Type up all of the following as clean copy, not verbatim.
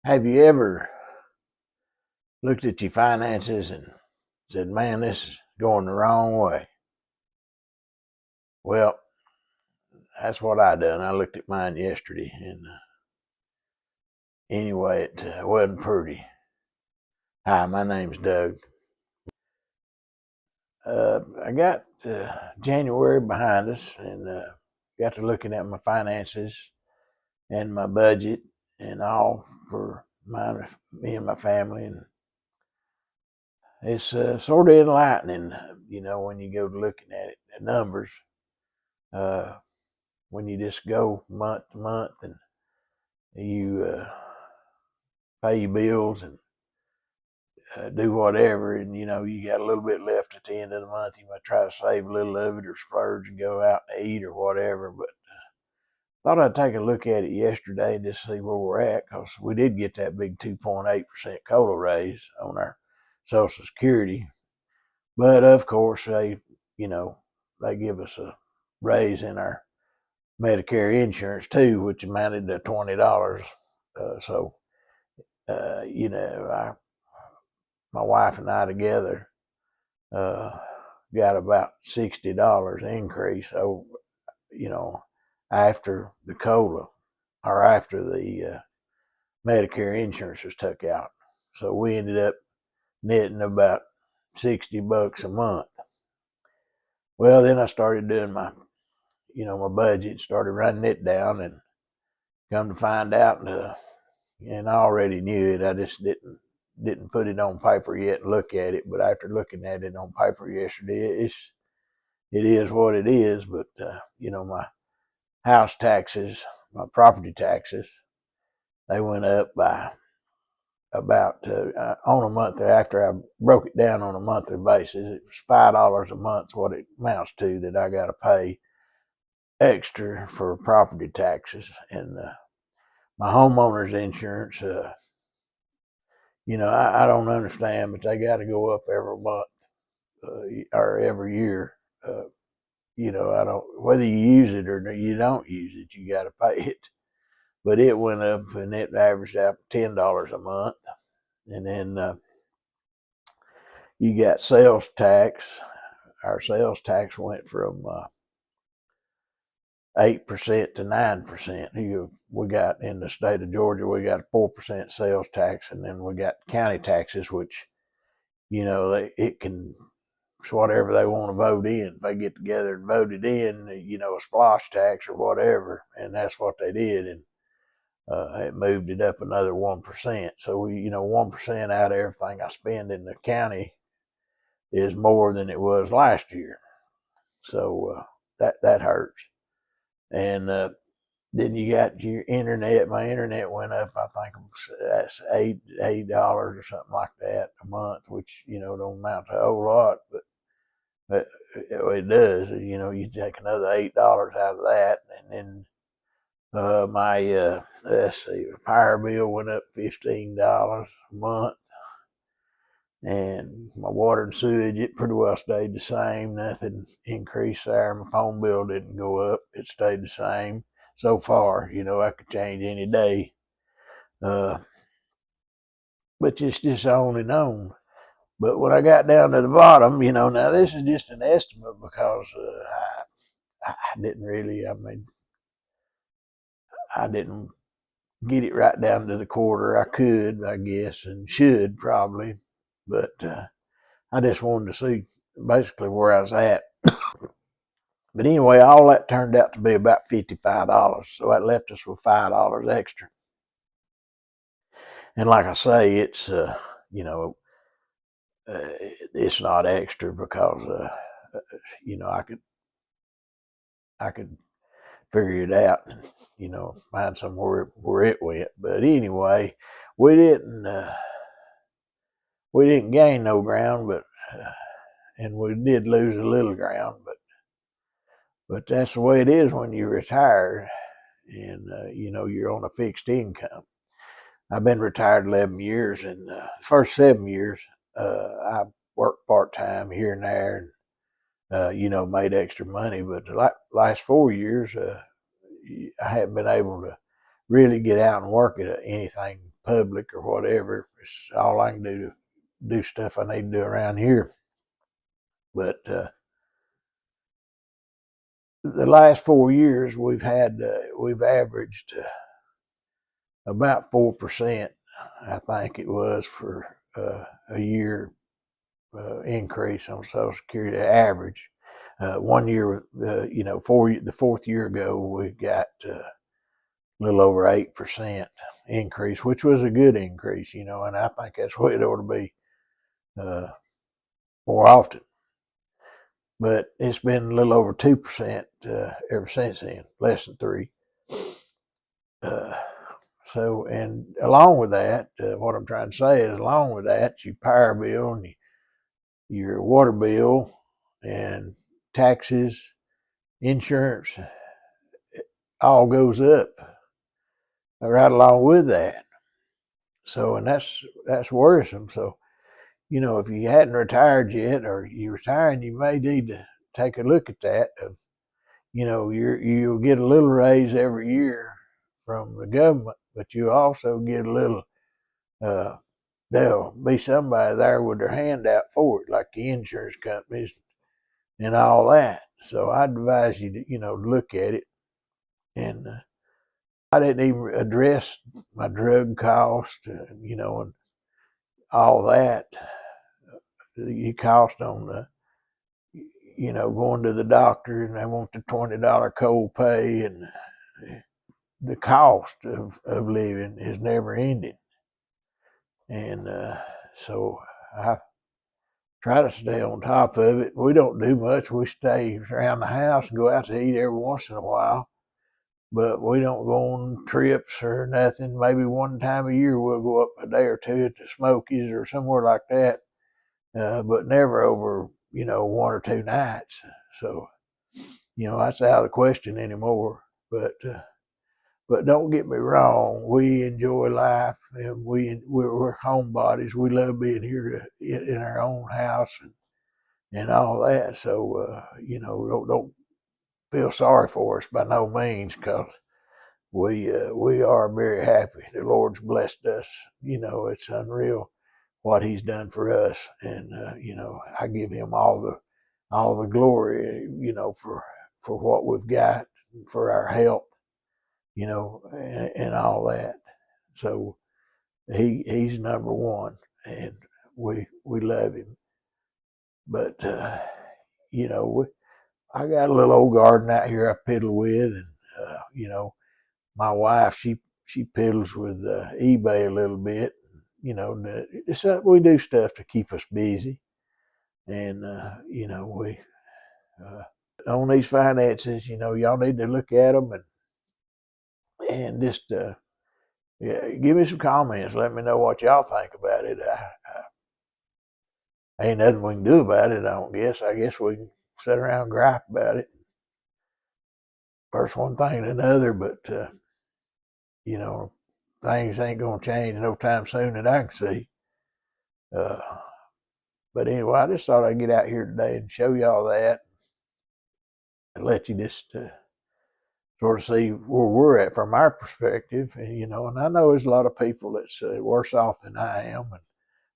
Have you ever looked at your finances and said, man, this is going the wrong way? Well, that's what I done. I looked at mine yesterday, and anyway, it wasn't pretty. Hi, my name's Doug. I got January behind us, and got to looking at my finances and my budget and all for me and my family, and it's sort of enlightening, when you go to looking at it, the numbers. Uh, when you just go month to month and you pay your bills and do whatever, and you got a little bit left at the end of the month. You might try to save a little of it or splurge and go out and eat or whatever. But thought I'd take a look at it yesterday to see where we're at, because we did get that big 2.8% COLA raise on our Social Security. But of course, they give us a raise in our Medicare insurance too, which amounted to $20. So, my wife and I together got about $60 increase over, after the COLA or after the Medicare insurance was took out. So we ended up netting about $60 a month. Well, then I started doing my budget, started running it down, and come to find out, and I already knew it. I just didn't put it on paper yet and look at it. But after looking at it on paper yesterday, it is what it is. But my house taxes, my property taxes, they went up by about on a month. After I broke it down on a monthly basis, it was $5 a month, what it amounts to, that I got to pay extra for property taxes. And my homeowner's insurance, I don't understand, but they got to go up every month or every year. I don't, whether you use it or you don't use it, you got to pay it. But it went up, and it averaged out $10 a month. And then you got sales tax. Our sales tax went from 8% to 9%. We got, in the state of Georgia, we got a 4% sales tax, and then we got county taxes, which it can, it's whatever they want to vote in. If they get together and vote it in, a splosh tax or whatever, and that's what they did, and it moved it up another 1%. So 1% out of everything I spend in the county is more than it was last year. So that hurts. And then you got your internet. My internet went up. I think that's $8 or something like that a month, which don't amount to a whole lot, but it does. You take another $8 out of that, and then my let's see, power bill went up $15 a month, and my water and sewage, it pretty well stayed the same. Nothing increased there. My phone bill didn't go up; it stayed the same so far. I could change any day, uh, but it's just on and on. But when I got down to the bottom, now this is just an estimate, because I didn't really. I mean, I didn't get it right down to the quarter. I could, I guess, and should probably, but I just wanted to see basically where I was at. But anyway, all that turned out to be about $55, so that left us with $5 extra. And like I say, it's not extra, because I could figure it out and find somewhere where it went. But anyway, we didn't gain no ground, but and we did lose a little ground, but that's the way it is when you retire, and you're on a fixed income. I've been retired 11 years, and the first 7 years I worked part time here and there, and made extra money. But the last 4 years, I haven't been able to really get out and work at anything public or whatever. It's all I can do to do stuff I need to do around here. But the last 4 years we've averaged about 4%, I think it was, for a year increase on Social Security average. 1 year, the fourth year ago, we got a little over 8% increase, which was a good increase, and I think that's the way it ought to be more often. But it's been a little over 2% ever since then, less than 3. So, and along with that, what I'm trying to say is, along with that, your power bill and your water bill and taxes, insurance, all goes up right along with that. So, and that's worrisome. So, if you hadn't retired yet, or you're retiring, you may need to take a look at that. You'll get a little raise every year from the government, but you also get a little. There'll be somebody there with their hand out for it, like the insurance companies and all that. So I'd advise you to, look at it. And I didn't even address my drug cost, and all that. The cost on going to the doctor, and they want the $20 co-pay, and the cost of living is never ending. And so I try to stay on top of it. We don't do much. We stay around the house and go out to eat every once in a while, but we don't go on trips or nothing. Maybe one time a year we'll go up a day or two at the Smokies or somewhere like that, but never over 1 or 2 nights. So that's out of the question anymore. But don't get me wrong, we enjoy life, and we're homebodies. We love being here in our own house and all that. So don't feel sorry for us by no means, because we are very happy. The Lord's blessed us. It's unreal what He's done for us, and I give Him all the glory, for what we've got, for our health, and all that. So he's number one, and we love Him. But I got a little old garden out here I piddle with, and my wife, she piddles with eBay a little bit. We do stuff to keep us busy, and we on these finances. Y'all need to look at them and just give me some comments. Let me know what y'all think about it. Ain't nothing we can do about it, I don't guess. I guess we can sit around and gripe about it. First one thing and another, but things ain't gonna change no time soon that I can see. But anyway, I just thought I'd get out here today and show y'all that, and let you just sort of see where we're at from our perspective. And I know there's a lot of people that's worse off than I am, and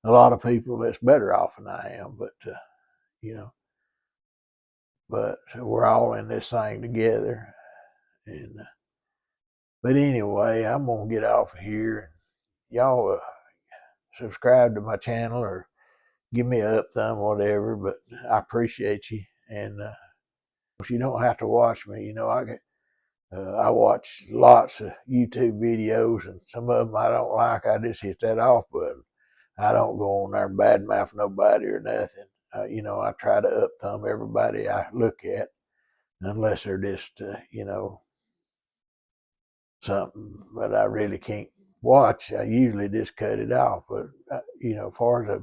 a lot of people that's better off than I am. But but we're all in this thing together. And but anyway, I'm gonna get off of here. Y'all subscribe to my channel or give me a up thumb, whatever. But I appreciate you, and you don't have to watch me. I watch lots of YouTube videos, and some of them I don't like. I just hit that off button. I don't go on there and badmouth nobody or nothing. I try to up thumb everybody I look at, unless they're just, something that I really can't watch. I usually just cut it off. But as far as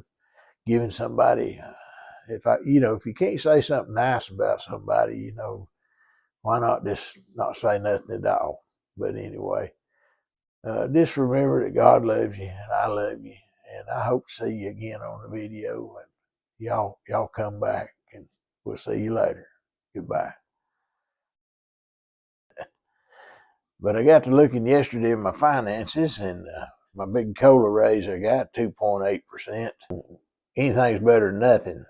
giving somebody, if you can't say something nice about somebody, why not just not say nothing at all? But anyway, just remember that God loves you and I love you, and I hope to see you again on the video. And y'all come back, and we'll see you later. Goodbye. But I got to looking yesterday at my finances, and my big cola raise I got 2.8%. Anything's better than nothing.